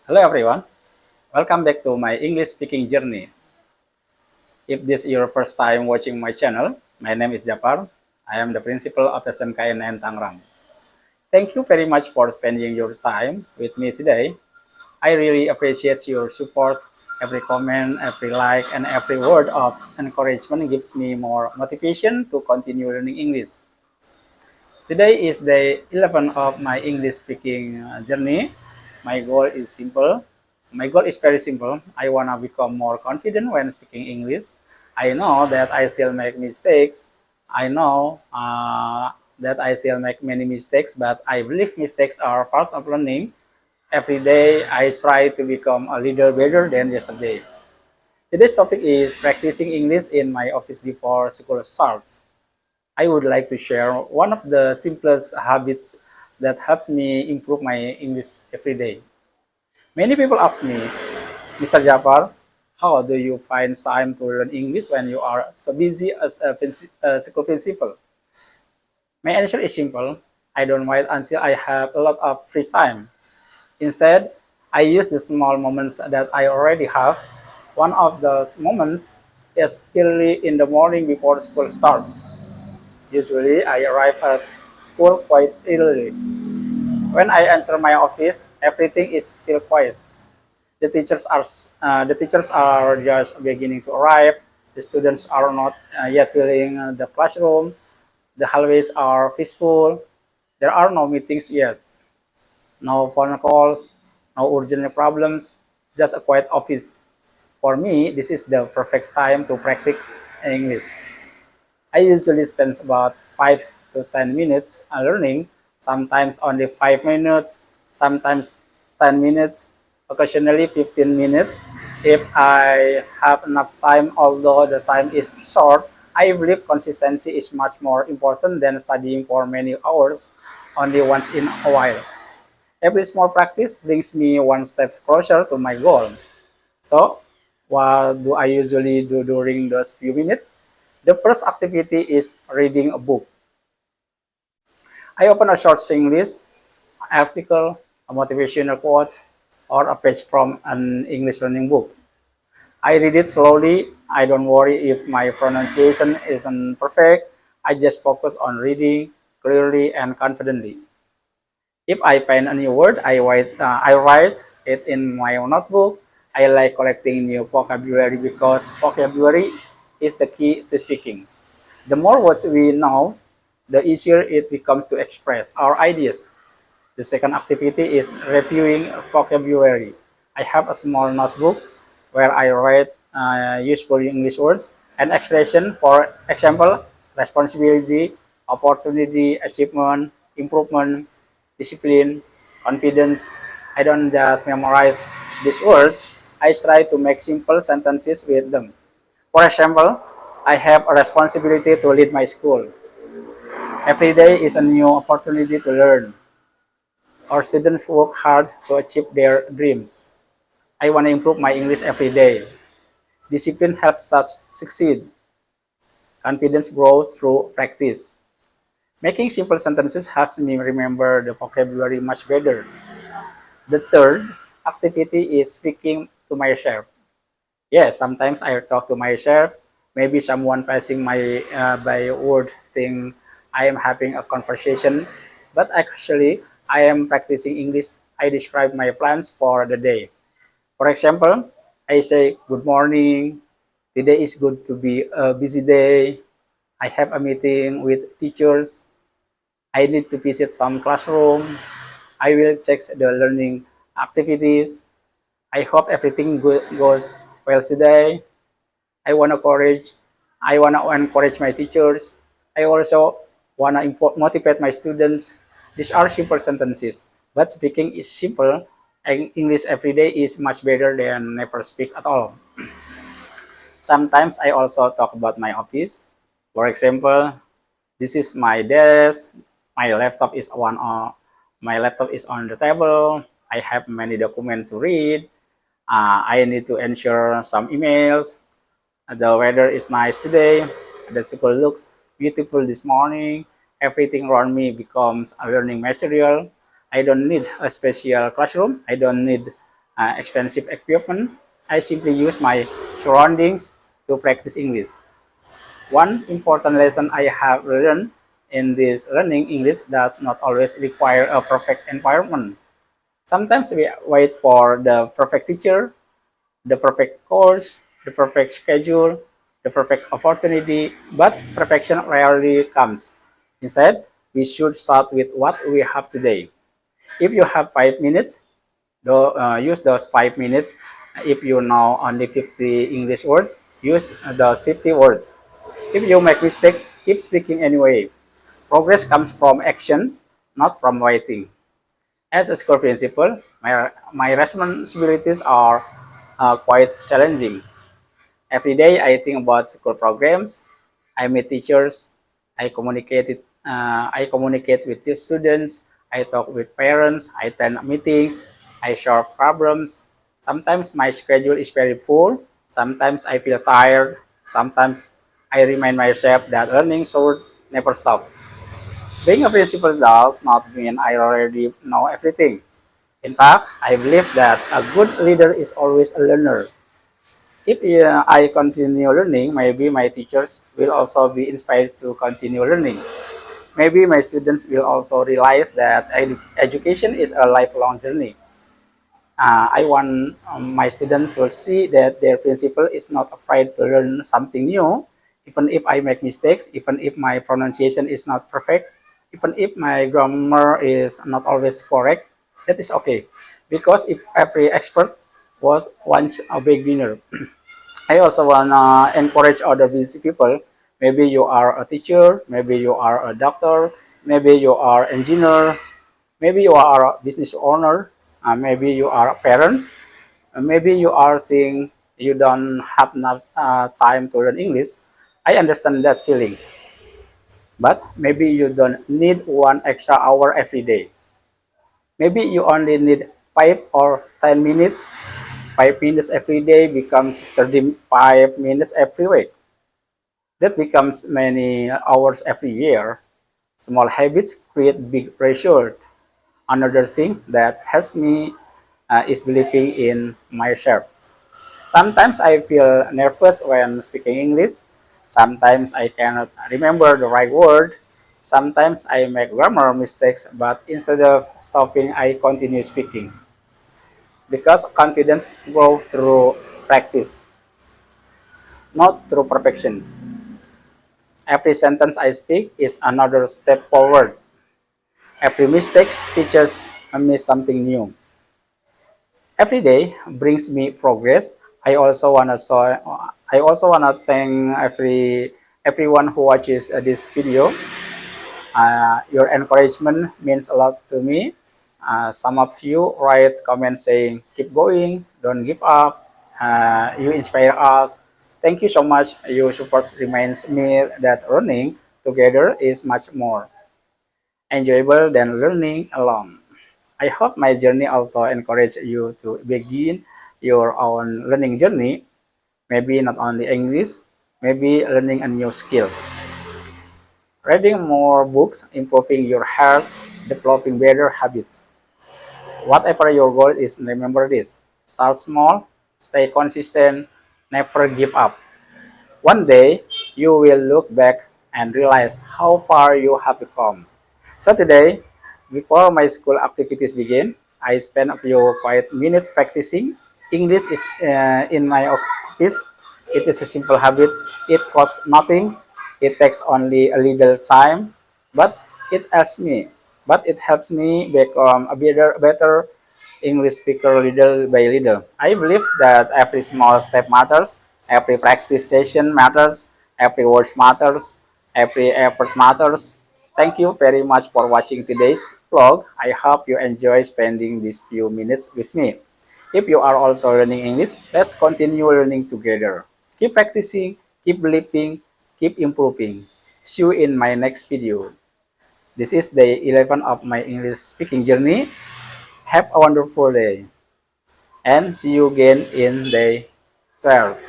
Hello everyone, welcome back to my English speaking journey. If this is your first time watching my channel, my name is Japar. I am the principal of SMKNN Tangerang. Thank you very much for spending your time with me today. I really appreciate your support. Every comment, every like, and every word of encouragement gives me more motivation to continue learning English. Today is day 11 of my English speaking journey. My goal is simple. My goal is very simple. I want to become more confident when speaking English. I know that I still make mistakes. I know that I still make many mistakes, but I believe mistakes are part of learning. Every day, I try to become a little better than yesterday. Today's topic is practicing English in my office before school starts. I would like to share one of the simplest habits that helps me improve my English every day. Many people ask me, Mr. Japar, how do you find time to learn English when you are so busy as a school principal? My answer is simple. I don't wait until I have a lot of free time. Instead, I use the small moments that I already have. One of those moments is early in the morning before school starts. Usually, I arrive at school quite early. When I enter my office, everything is still quiet. The teachers are just beginning to arrive. The students are not yet filling the classroom. The hallways are peaceful. There are no meetings yet. No phone calls. No urgent problems. Just a quiet office. For me, this is the perfect time to practice English. I usually spend about 5 to 10 minutes learning, sometimes only 5 minutes, sometimes 10 minutes, occasionally 15 minutes. If I have enough time, although the time is short, I believe consistency is much more important than studying for many hours only once in a while. Every small practice brings me one step closer to my goal. So, what do I usually do during those few minutes? The first activity is reading a book. I open a short English article, a motivational quote, or a page from an English learning book. I read it slowly. I don't worry if my pronunciation isn't perfect. I just focus on reading clearly and confidently. If I find a new word, I write it in my notebook. I like collecting new vocabulary because vocabulary is the key to speaking. The more words we know, the easier it becomes to express our ideas. The second activity is reviewing vocabulary. I have a small notebook where I write useful English words and expression. For example, responsibility, opportunity, achievement, improvement, discipline, confidence. I don't just memorize these words. I try to make simple sentences with them. For example, I have a responsibility to lead my school. Every day is a new opportunity to learn. Our students work hard to achieve their dreams. I want to improve my English every day. Discipline helps us succeed. Confidence grows through practice. Making simple sentences helps me remember the vocabulary much better. The third activity is speaking to myself. Yes, sometimes I talk to myself. Maybe someone passing my by word think I am having a conversation, but actually I am practicing English. I describe my plans for the day. For example, I say good morning. Today is good to be a busy day. I have a meeting with teachers. I need to visit some classroom. I will check the learning activities. I hope everything goes well today. I want to encourage my teachers. I also want to motivate my students. These are simple sentences, but speaking is simple, and English every day is much better than never speak at all. Sometimes I also talk about my office. For example, this is my desk. My laptop is on the table. I have many documents to read. I need to answer some emails. The weather is nice today. The school looks beautiful this morning. Everything around me becomes a learning material. I don't need a special classroom. I don't need expensive equipment. I simply use my surroundings to practice English. One important lesson I have learned in this learning English does not always require a perfect environment. Sometimes we wait for the perfect teacher, the perfect course, the perfect schedule, the perfect opportunity, but perfection rarely comes. Instead, we should start with what we have today. If you have 5 minutes, use those 5 minutes. If you know only 50 English words, use those 50 words. If you make mistakes, keep speaking anyway. Progress comes from action, not from waiting. As a school principal, my responsibilities are quite challenging. Every day I think about school programs. I meet teachers. I communicate with the students. I talk with parents. I attend meetings. I solve problems. Sometimes my schedule is very full. Sometimes I feel tired. Sometimes I remind myself that learning should never stop. Being a principal does not mean I already know everything. In fact, I believe that a good leader is always a learner. If I continue learning, maybe my teachers will also be inspired to continue learning. Maybe my students will also realize that education is a lifelong journey. I want my students to see that their principal is not afraid to learn something new, even if I make mistakes, even if my pronunciation is not perfect, even if my grammar is not always correct. That is okay, because if every expert was once a beginner. I also want to encourage other busy people. Maybe you are a teacher, maybe you are a doctor, maybe you are engineer, maybe you are a business owner, maybe you are a parent, maybe you are think you don't have enough time to learn English. I understand that feeling, but maybe you don't need 1 extra hour every day. Maybe you only need 5 or 10 minutes. 5 minutes every day becomes 35 minutes every week. That becomes many hours every year. Small habits create big results. Another thing that helps me is believing in myself. Sometimes I feel nervous when speaking English. Sometimes I cannot remember the right word. Sometimes I make grammar mistakes, but instead of stopping, I continue speaking. Because confidence grows through practice, not through perfection. Every sentence I speak is another step forward. Every mistake teaches me something new. Every day brings me progress. I also wanna thank everyone who watches this video. Your encouragement means a lot to me. Some of you write comments saying, "Keep going, don't give up." You inspire us. Thank you so much. Your support reminds me that learning together is much more enjoyable than learning alone. I hope my journey also encourage you to begin your own learning journey, maybe not only English, maybe learning a new skill. Reading more books, improving your health, developing better habits. Whatever your goal is, remember this. Start small, stay consistent, never give up. One day, you will look back and realize how far you have come. So today, before my school activities begin, I spend a few quiet minutes practicing. English is in my office. It is a simple habit. It costs nothing. It takes only a little time, but it helps me. But it helps me become a better English speaker little by little. I believe that every small step matters, every practice session matters, every word matters, every effort matters. Thank you very much for watching today's vlog. I hope you enjoy spending these few minutes with me. If you are also learning English, let's continue learning together. Keep practicing, keep believing, keep improving. See you in my next video. This is day 11 of my English speaking journey. Have a wonderful day and see you again in day 12.